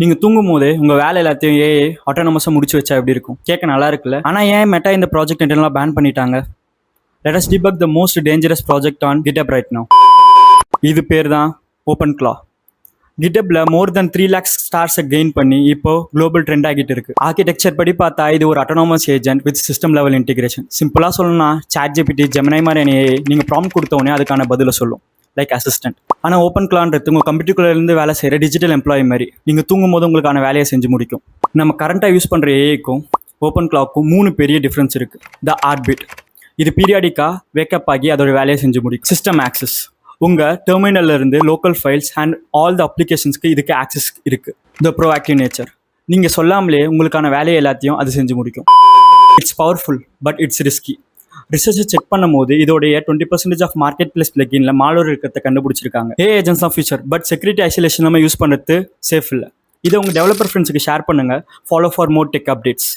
நீங்கள் தூங்கும் போதே உங்கள் வேலை எல்லாத்தையும் ஏஐ ஆட்டோனமஸாக முடிச்சு வச்சா எப்படி இருக்கும்? கேட்க நல்லா இருக்குல்ல. ஆனால் ஏன் மெட்டா இந்த ப்ராஜெக்ட் இன்டர்னலாக பேன் பண்ணிட்டாங்க? Let us debug the most dangerous project on GitHub right now. இது பேர் தான் OpenClaw. GitHubல மோர் தென் 3 lakhs ஸ்டார்ஸை கெயின் பண்ணி இப்போ குளோபல் ட்ரெண்ட் ஆகிட்டு இருக்கு. ஆர்கிடெக்சர் படி பார்த்தா இது ஒரு autonomous agent with system level integration. சிம்பிளாக சொல்லணும்னா ChatGPT, Gemini மாதிரி ஏஐ நீங்கள் ப்ராம்ப்ட் கொடுத்தோடனே அதுக்கான பதிலை சொல்லும், லைக் அசிஸ்டன்ட். ஆனால் OpenClawன்றது உங்கள் கம்ப்யூட்டர்லேருந்து வேலை செய்கிற டிஜிட்டல் எம்ப்ளாயி மாதிரி நீங்கள் தூங்கும் போது உங்களுக்கான வேலையை செஞ்சு முடிக்கும். நம்ம கரண்ட்டாக யூஸ் பண்ணுற ஏஐக்கும் OpenClawக்கும் 3 பெரிய டிஃப்ரென்ஸ் இருக்குது. த ஆர்பிட், இது பீரியாடிக்காக வேக்கப் ஆகி அதோட வேலையை செஞ்சு முடிக்கும். சிஸ்டம் ஆக்சஸ், உங்கள் டெர்மினல்ல இருந்து local files and all the அப்ளிகேஷன்ஸ்க்கு இதுக்கு ஆக்சஸ் இருக்குது. த ப்ரோஆக்டிவ் நேச்சர், நீங்கள் சொல்லாமலே உங்களுக்கான வேலையை எல்லாத்தையும் அது செஞ்சு முடிக்கும். It's powerful but it's risky. ரிசர்ச்சை செக் பண்ணும் போது இதோடைய 20% ஆஃப் மார்க்கெட் பிளேஸ் பிளக்கின்ல மாலோர் இருக்கிறத கண்டுபிடிச்சிருக்காங்க. AI agents of future, but security isolation நம்ம யூஸ் பண்ணுறது சேஃப் இல்லை. இதை உங்கள் டெவலப்பர் ஃப்ரெண்ட்ஸுக்கு ஷேர் பண்ணுங்கள். Follow for more tech updates.